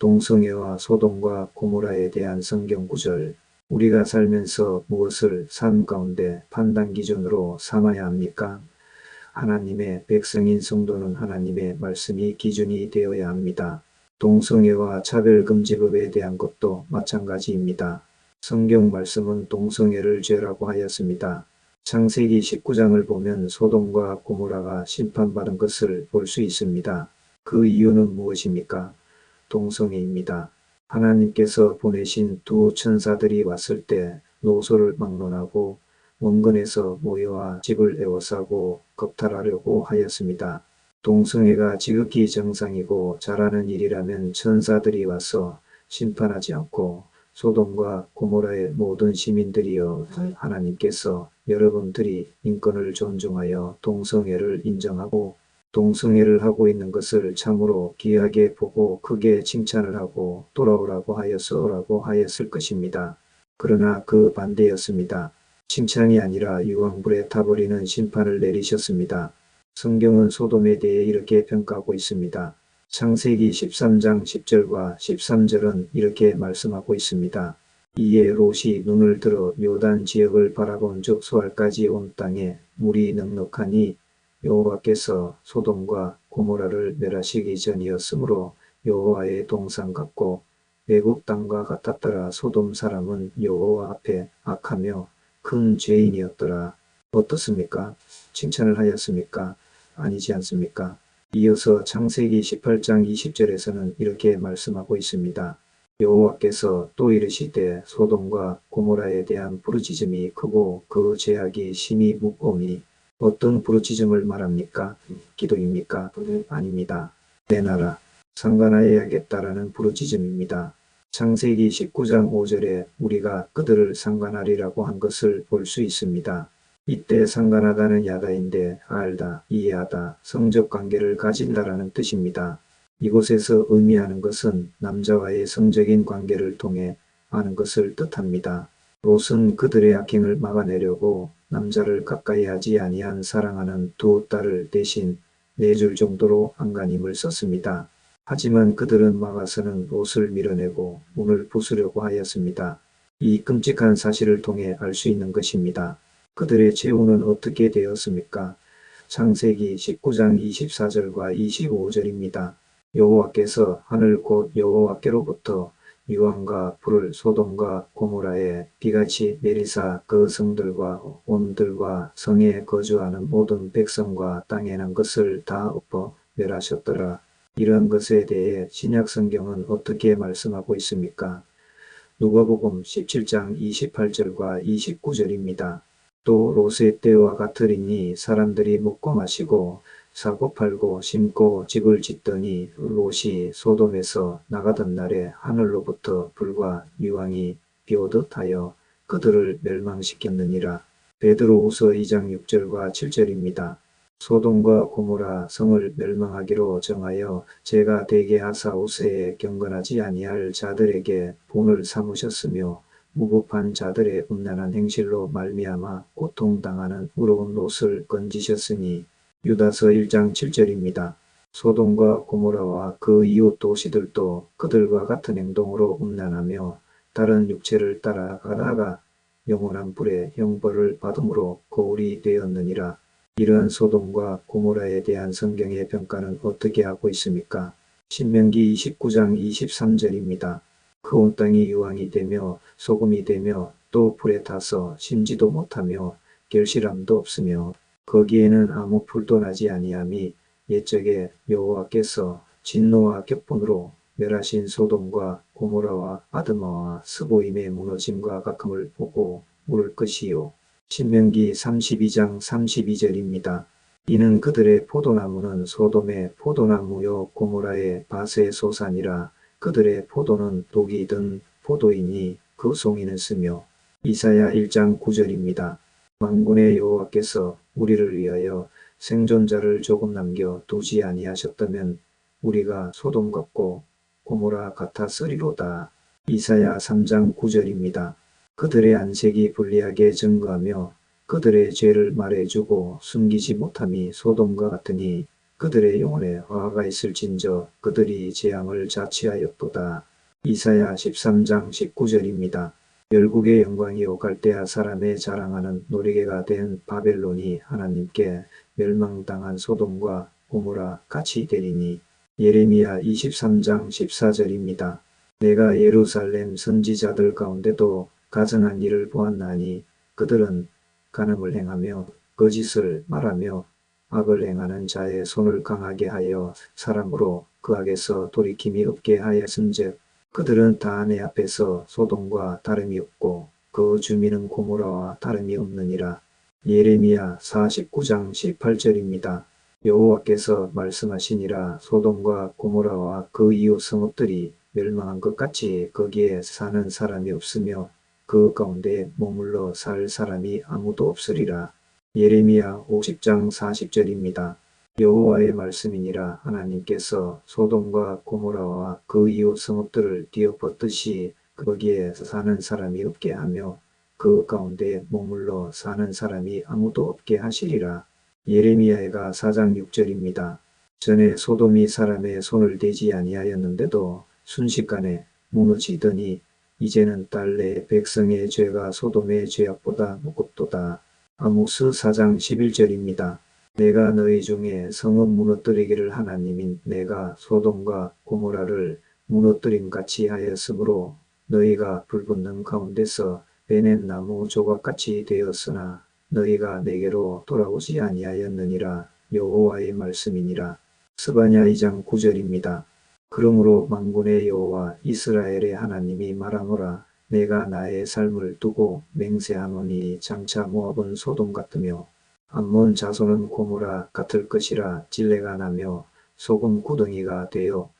동성애와 소돔과 고모라에 대한 성경 구절. 우리가 살면서 무엇을 삶 가운데 판단 기준으로 삼아야 합니까? 하나님의 백성인 성도는 하나님의 말씀이 기준이 되어야 합니다. 동성애와 차별금지법에 대한 것도 마찬가지입니다. 성경 말씀은 동성애를 죄라고 하였습니다. 창세기 19장을 보면 소돔과 고모라가 심판받은 것을 볼 수 있습니다. 그 이유는 무엇입니까? 동성애입니다. 하나님께서 보내신 두 천사들이 왔을 때 노소를 막론하고 원근에서 모여와 집을 에워싸고 겁탈하려고 하였습니다. 동성애가 지극히 정상이고 잘하는 일이라면 천사들이 와서 심판하지 않고 소돔과 고모라의 모든 시민들이여 하나님께서 여러분들이 인권을 존중하여 동성애를 인정하고 동성애를 하고 있는 것을 참으로 귀하게 보고 크게 칭찬을 하고 돌아오라고 하였어라고 하였을 것입니다. 그러나 그 반대였습니다. 칭찬이 아니라 유황불에 타버리는 심판을 내리셨습니다. 성경은 소돔에 대해 이렇게 평가하고 있습니다. 창세기 13장 10절과 13절은 이렇게 말씀하고 있습니다. 이에 롯이 눈을 들어 요단 지역을 바라본 즉 소알까지 온 땅에 물이 넉넉하니 여호와께서 소돔과 고모라를 멸하시기 전이었으므로 여호와의 동상 같고 외국 땅과 같았더라. 소돔 사람은 여호와 앞에 악하며 큰 죄인이었더라. 어떻습니까? 칭찬을 하였습니까? 아니지 않습니까? 이어서 창세기 18장 20절에서는 이렇게 말씀하고 있습니다. 여호와께서 또 이르시되 소돔과 고모라에 대한 부르짖음이 크고 그 죄악이 심히 무거우니 어떤 부르짖음을 말합니까? 기도입니까? 아닙니다. 내 나라 상관하여야겠다라는 부르짖음입니다. 창세기 19장 5절에 우리가 그들을 상관하리라고 한 것을 볼 수 있습니다. 이때 상관하다는 야다인데 알다, 이해하다, 성적 관계를 가진다라는 뜻입니다. 이곳에서 의미하는 것은 남자와의 성적인 관계를 통해 아는 것을 뜻합니다. 롯은 그들의 악행을 막아내려고 남자를 가까이 하지 아니한 사랑하는 두 딸을 대신 내줄 정도로 안간힘을 썼습니다. 하지만 그들은 막아서는 롯을 밀어내고 문을 부수려고 하였습니다. 이 끔찍한 사실을 통해 알 수 있는 것입니다. 그들의 최후는 어떻게 되었습니까? 창세기 19장 24절과 25절입니다. 여호와께서 하늘 곧 여호와께로부터 유황과 불을 소돔과 고모라에 비같이 내리사 그 성들과 온들과 성에 거주하는 모든 백성과 땅에 난 것을 다 엎어 멸하셨더라. 이런 것에 대해 신약성경은 어떻게 말씀하고 있습니까? 누가복음 17장 28절과 29절입니다. 또 롯의 때와 같으리니 사람들이 먹고 마시고 사고 팔고 심고 집을 짓더니 롯이 소돔에서 나가던 날에 하늘로부터 불과 유황이 비오듯 하여 그들을 멸망시켰느니라. 베드로후서 2장 6절과 7절입니다. 소돔과 고모라 성을 멸망하기로 정하여 제가 대개 하사 우세에 경건하지 아니할 자들에게 본을 삼으셨으며 무법한 자들의 음란한 행실로 말미암아 고통당하는 의로운 롯을 건지셨으니 유다서 1장 7절입니다. 소돔과 고모라와 그 이웃 도시들도 그들과 같은 행동으로 음란하며 다른 육체를 따라가다가 영원한 불의 형벌을 받음으로 고울이 되었느니라. 이러한 소돔과 고모라에 대한 성경의 평가는 어떻게 하고 있습니까? 신명기 29장 23절입니다. 그 온 땅이 유황이 되며 소금이 되며 또 불에 타서 심지도 못하며 결실함도 없으며 거기에는 아무 풀도 나지 아니함이 옛적에 여호와께서 진노와 격분으로 멸하신 소돔과 고모라와 아드마와 스보임의 무너짐과 각함을 보고 물을 것이요. 신명기 32장 32절입니다. 이는 그들의 포도나무는 소돔의 포도나무요 고모라의 밭의 소산이라 그들의 포도는 독이 든 포도이니 그 송이는 쓰며 이사야 1장 9절입니다. 만군의 여호와께서 우리를 위하여 생존자를 조금 남겨 두지 아니하셨다면 우리가 소돔 같고 고모라 같았으리로다. 이사야 3장 9절입니다. 그들의 안색이 불리하게 증거하며 그들의 죄를 말해주고 숨기지 못함이 소돔과 같으니 그들의 영혼에 화가 있을진저 그들이 재앙을 자취하였도다. 이사야 13장 19절입니다. 열국의 영광이요 갈대아 사람의 자랑하는 노리개가 된 바벨론이 하나님께 멸망당한 소돔과 고모라 같이 되리니. 예레미야 23장 14절입니다. 내가 예루살렘 선지자들 가운데도 가증한 일을 보았나니 그들은 간음을 행하며 거짓을 말하며 악을 행하는 자의 손을 강하게 하여 사람으로 그 악에서 돌이킴이 없게 하였은즉 그들은 다 내 앞에서 소돔과 다름이 없고 그 주민은 고모라와 다름이 없느니라. 예레미야 49장 18절입니다. 여호와께서 말씀하시니라. 소돔과 고모라와 그 이웃 성읍들이 멸망한 것 같이 거기에 사는 사람이 없으며 그 가운데 머물러 살 사람이 아무도 없으리라. 예레미야 50장 40절입니다. 여호와의 말씀이니라. 하나님께서 소돔과 고모라와 그 이웃 성읍들을 뒤엎었듯이 거기에 사는 사람이 없게 하며 그 가운데 머물러 사는 사람이 아무도 없게 하시리라. 예레미야가 4장 6절입니다. 전에 소돔이 사람의 손을 대지 아니하였는데도 순식간에 무너지더니 이제는 딸내 백성의 죄가 소돔의 죄악보다 무겁도다. 아모스 4장 11절입니다. 내가 너희 중에 성읍 무너뜨리기를 하나님인 내가 소돔과 고모라를 무너뜨림같이 하였으므로 너희가 불붙는 가운데서 베낸 나무 조각같이 되었으나 너희가 내게로 돌아오지 아니하였느니라. 여호와의 말씀이니라. 스바냐 2장 9절입니다. 그러므로 만군의 여호와 이스라엘의 하나님이 말하노라. 내가 나의 삶을 두고 맹세하노니 장차 모압은 소돔 같으며 암몬 자손은 고모라 같을 것이라. 진레가 나며 소금 구덩이가 되어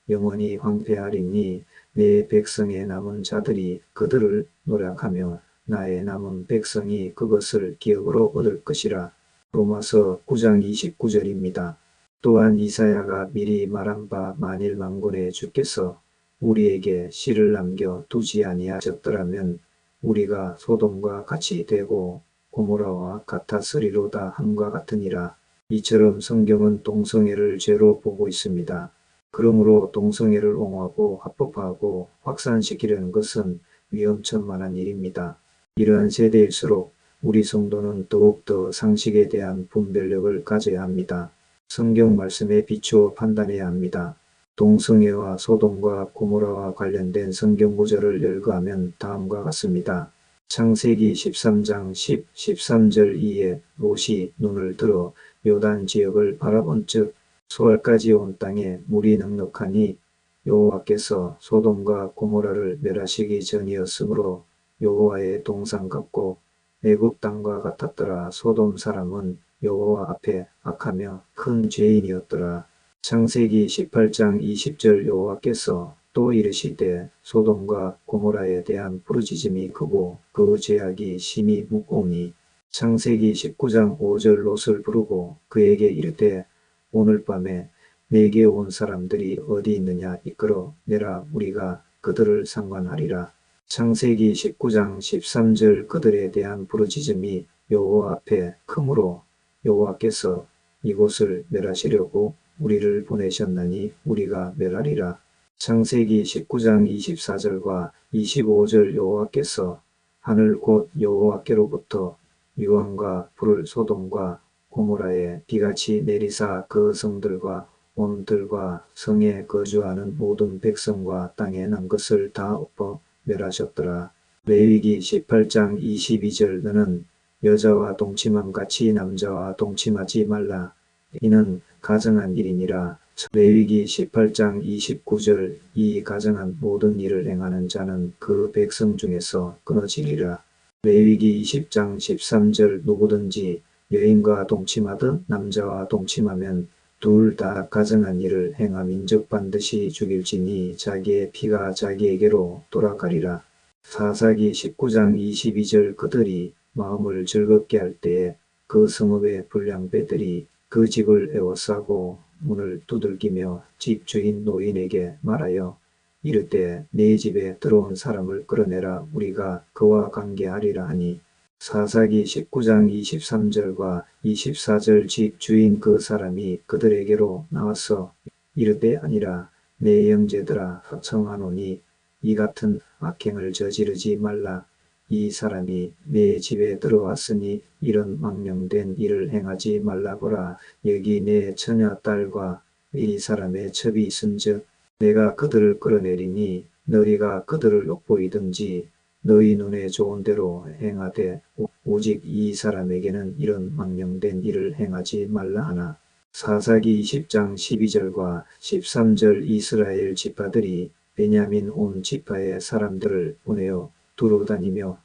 영원히 황폐하리니 내 백성의 남은 자들이 그들을 노력하며 나의 남은 백성이 그것을 기업으로 얻을 것이라. 로마서 9장 29절입니다. 또한 이사야가 미리 말한 바 만일 만군의 주께서 우리에게 씨를 남겨 두지 아니하셨더라면 우리가 소돔과 같이 되고 고모라와 같았으리로다 함과 같으니라. 이처럼 성경은 동성애를 죄로 보고 있습니다. 그러므로 동성애를 옹호하고 합법화하고 확산시키려는 것은 위험천만한 일입니다. 이러한 세대일수록 우리 성도는 더욱더 상식에 대한 분별력을 가져야 합니다. 성경 말씀에 비추어 판단해야 합니다. 동성애와 소돔과 고모라와 관련된 성경 구절을 열거하면 다음과 같습니다. 창세기 13장 10, 13절 이에 롯이 눈을 들어 요단 지역을 바라본 즉 소알까지 온 땅에 물이 넉넉하니 여호와께서 소돔과 고모라를 멸하시기 전이었으므로 여호와의 동상 같고 애굽 땅과 같았더라. 소돔 사람은 여호와 앞에 악하며 큰 죄인이었더라. 창세기 18장 20절 여호와께서 또 이르시되 소돔과 고모라에 대한 부르짖음이 크고 그 죄악이 심히 무거우니. 창세기 19장 5절 롯을 부르고 그에게 이르되 오늘 밤에 내게 온 사람들이 어디 있느냐 이끌어 내라 우리가 그들을 상관하리라. 창세기 19장 13절 그들에 대한 부르짖음이 여호와 앞에 크므로 여호와께서 이곳을 멸하시려고 우리를 보내셨나니 우리가 멸하리라. 창세기 19장 24절과 25절 여호와께서 하늘 곧 여호와께로부터 유황과 불을 소돔과 고모라에 비같이 내리사 그 성들과 온 들과 성에 거주하는 모든 백성과 땅에 난 것을 다 엎어 멸하셨더라. 레위기 18장 22절 너는 여자와 동침함 같이 남자와 동침하지 말라. 이는 가증한 일이니라. 레위기 18장 29절 이 가증한 모든 일을 행하는 자는 그 백성 중에서 끊어지리라. 레위기 20장 13절 누구든지 여인과 동침하듯 남자와 동침하면 둘 다 가증한 일을 행함인즉 반드시 죽일지니 자기의 피가 자기에게로 돌아가리라. 사사기 19장 22절 그들이 마음을 즐겁게 할 때에 그 성읍의 불량배들이 그 집을 에워싸고 문을 두들기며 집 주인 노인에게 말하여 이르되 내 집에 들어온 사람을 끌어내라 우리가 그와 관계하리라 하니 사사기 19장 23절과 24절 집 주인 그 사람이 그들에게로 나와서 이르되 아니라 내 형제들아 청하노니 이 같은 악행을 저지르지 말라. 이 사람이 내 집에 들어왔으니 이런 망령된 일을 행하지 말라거라. 여기 내 처녀 딸과 이 사람의 첩이 있은즉 내가 그들을 끌어내리니 너희가 그들을 욕보이든지 너희 눈에 좋은 대로 행하되 오직 이 사람에게는 이런 망령된 일을 행하지 말라 하나. 사사기 20장 12절과 13절 이스라엘 지파들이 베냐민 온 지파의 사람들을 보내어 두루 다니며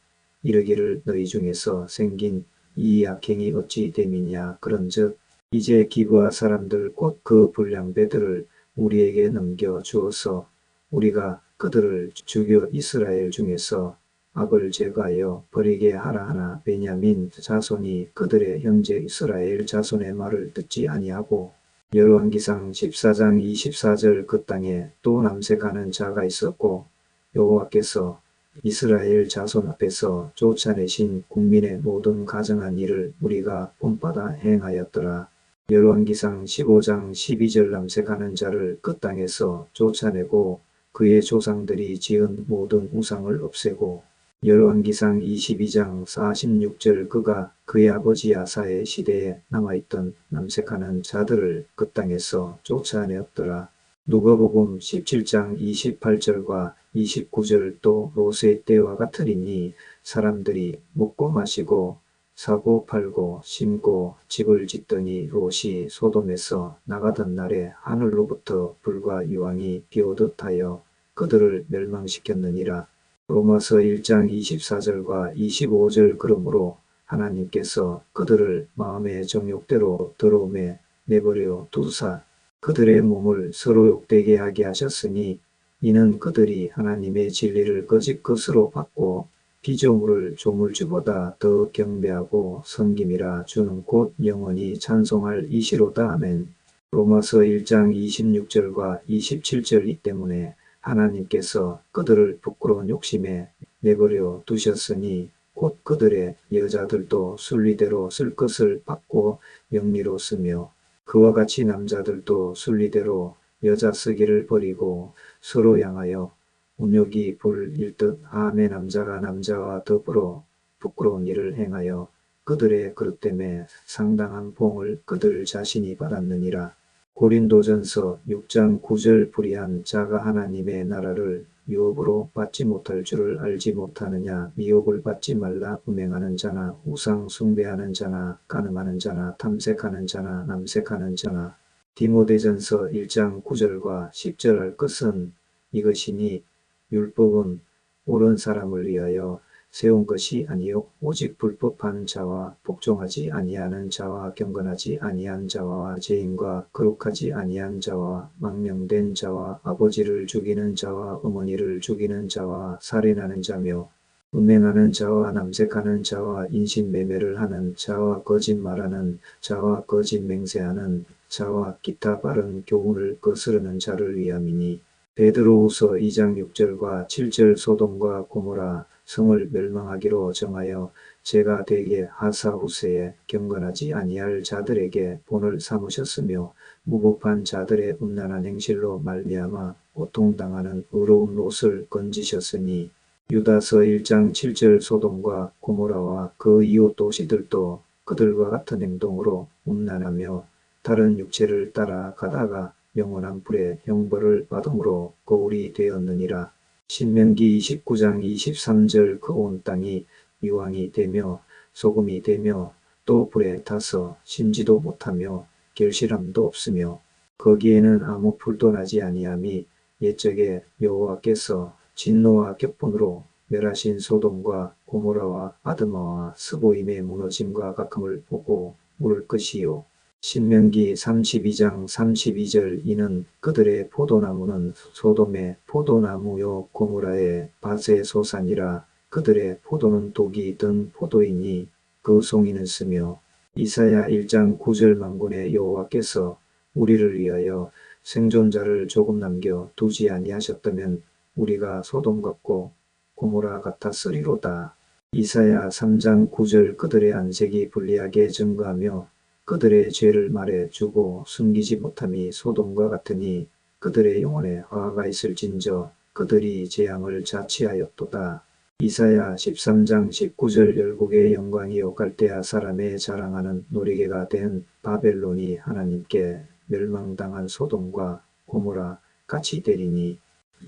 이르기를 너희 중에서 생긴 이 악행이 어찌 됨이냐. 그런즉 이제 기브아 사람들 곧 그 불량배들을 우리에게 넘겨 주어서 우리가 그들을 죽여 이스라엘 중에서 악을 제거하여 버리게 하라 하나. 베냐민 자손이 그들의 형제 이스라엘 자손의 말을 듣지 아니하고 열왕기상 14장 24절 그 땅에 또 남색하는 자가 있었고 여호와께서 이스라엘 자손 앞에서 쫓아내신 국민의 모든 가정한 일을 우리가 본받아 행하였더라. 열왕기상 15장 12절 남색하는 자를 그 땅에서 쫓아내고 그의 조상들이 지은 모든 우상을 없애고 열왕기상 22장 46절 그가 그의 아버지 아사의 시대에 남아있던 남색하는 자들을 그 땅에서 쫓아내었더라. 누가복음 17장 28절과 29절 또 롯의 때와 같으리니 사람들이 먹고 마시고 사고 팔고 심고 집을 짓더니 롯이 소돔에서 나가던 날에 하늘로부터 불과 유황이 비오듯 하여 그들을 멸망시켰느니라. 로마서 1장 24절과 25절 그러므로 하나님께서 그들을 마음의 정욕대로 더러움에 내버려 두사 그들의 몸을 서로 욕되게 하게 하셨으니 이는 그들이 하나님의 진리를 거짓 것으로 받고 피조물을 조물주보다 더 경배하고 섬김이라. 주는 곧 영원히 찬송할 이시로다. 아멘. 로마서 1장 26절과 27절 때문에 하나님께서 그들을 부끄러운 욕심에 내버려 두셨으니 곧 그들의 여자들도 순리대로 쓸 것을 받고 영리로 쓰며 그와 같이 남자들도 순리대로 여자 쓰기를 버리고 서로 향하여 운욕이 불일 듯 하매 남자가 남자와 더불어 부끄러운 일을 행하여 그들의 그릇 때문에 상당한 봉을 그들 자신이 받았느니라. 고린도전서 6장 9절 불의한 자가 하나님의 나라를 유업으로 받지 못할 줄을 알지 못하느냐. 미혹을 받지 말라. 음행하는 자나 우상 숭배하는 자나 간음하는 자나 탐색하는 자나 남색하는 자나. 디모데전서 1장 9절과 10절 할 것은 이것이니 율법은 옳은 사람을 위하여 세운 것이 아니요 오직 불법한 자와 복종하지 아니하는 자와 경건하지 아니한 자와 죄인과 거룩하지 아니한 자와 망령된 자와 아버지를 죽이는 자와 어머니를 죽이는 자와 살인하는 자며 음행하는 자와 남색하는 자와 인신매매를 하는 자와 거짓말하는 자와 거짓 맹세하는 자와 기타 바른 교훈을 거스르는 자를 위함이니. 베드로후서 2장 6절과 7절 소돔과 고모라 성을 멸망하기로 정하여 제가 대개 하사후세에 경건하지 아니할 자들에게 본을 삼으셨으며 무법한 자들의 음란한 행실로 말미암아 고통당하는 의로운 롯을 건지셨으니. 유다서 1장 7절 소돔과 고모라와 그 이웃 도시들도 그들과 같은 행동으로 음란하며 다른 육체를 따라 가다가 영원한 불의 형벌을 받음으로 거울이 되었느니라. 신명기 29장 23절 그 온 땅이 유황이 되며 소금이 되며 또 불에 타서 심지도 못하며 결실함도 없으며 거기에는 아무 풀도 나지 아니함이 옛적에 여호와께서 진노와 격분으로 멸하신 소돔과 고모라와 아드마와 스보임의 무너짐과 각함을 보고 물을 것이요. 신명기 32장 32절 이는 그들의 포도나무는 소돔의 포도나무요 고모라의 밭의 소산이라. 그들의 포도는 독이 든 포도이니 그 송이는 쓰며. 이사야 1장 9절 만군의 여호와께서 우리를 위하여 생존자를 조금 남겨 두지 아니하셨다면 우리가 소돔 같고 고모라 같았으리로다. 이사야 3장 9절 그들의 안색이 불리하게 증거하며 그들의 죄를 말해주고 숨기지 못함이 소돔과 같으니 그들의 영혼에 화가 있을진저 그들이 재앙을 자취하였도다. 이사야 13장 19절 열국의 영광이요 갈대아 사람의 자랑하는 노리개가 된 바벨론이 하나님께 멸망당한 소돔과 고모라 같이 되리니.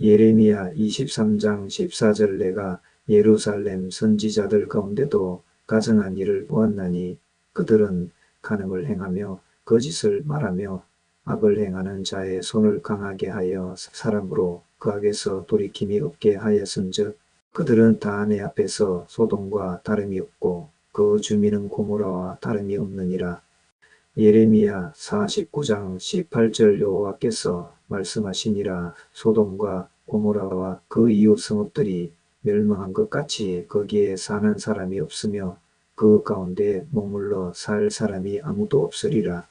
예레미야 23장 14절 내가 예루살렘 선지자들 가운데도 가증한 일을 보았나니 그들은 간음을 행하며 거짓을 말하며 악을 행하는 자의 손을 강하게 하여 사람으로 그 악에서 돌이킴이 없게 하였은즉 그들은 다 내 앞에서 소돔과 다름이 없고 그 주민은 고모라와 다름이 없느니라. 예레미야 49장 18절 여호와께서 말씀하시니라. 소돔과 고모라와 그 이웃 성읍들이 멸망한 것 같이 거기에 사는 사람이 없으며 그 가운데 머물러 살 사람이 아무도 없으리라.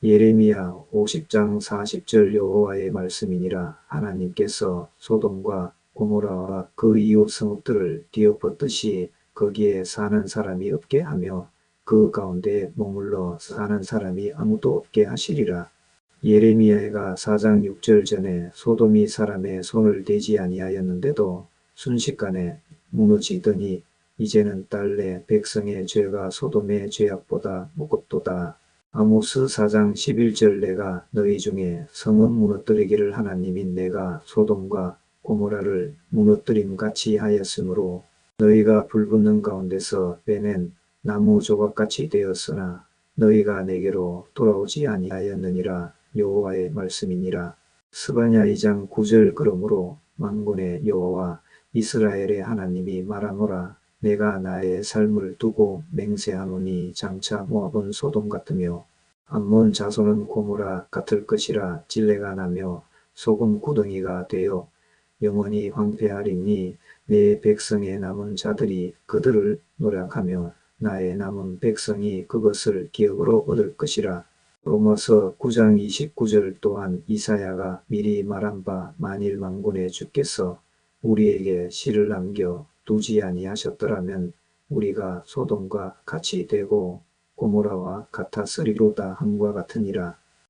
예레미야 50장 40절 여호와의 말씀이니라. 하나님께서 소돔과 고모라와 그 이웃 성읍들을 뒤엎었듯이 거기에 사는 사람이 없게 하며 그 가운데 머물러 사는 사람이 아무도 없게 하시리라. 예레미야가 4장 6절 전에 소돔이 사람의 손을 대지 아니하였는데도 순식간에 무너지더니 이제는 딸내 백성의 죄가 소돔의 죄악보다 무겁도다. 아모스 4장 11절 내가 너희 중에 성읍 무너뜨리기를 하나님인 내가 소돔과 고모라를 무너뜨림같이 하였으므로 너희가 불붙는 가운데서 빼낸 나무 조각같이 되었으나 너희가 내게로 돌아오지 아니하였느니라. 여호와의 말씀이니라. 스바냐 2장 9절 그러므로 만군의 여호와 이스라엘의 하나님이 말하노라. 내가 나의 삶을 두고 맹세하노니 장차 모압은 소돔 같으며 암몬 자손은 고모라 같을 것이라. 진레가 나며 소금 구덩이가 되어 영원히 황폐하리니 내 백성의 남은 자들이 그들을 노력하며 나의 남은 백성이 그것을 기업으로 얻을 것이라. 로마서 9장 29절 또한 이사야가 미리 말한 바 만일 만군의 주께서 우리에게 씨를 남겨 두지 아니하셨더라면 우리가 소돔과 같이 되고 고모라와 같았으리로다 함과 같으니라.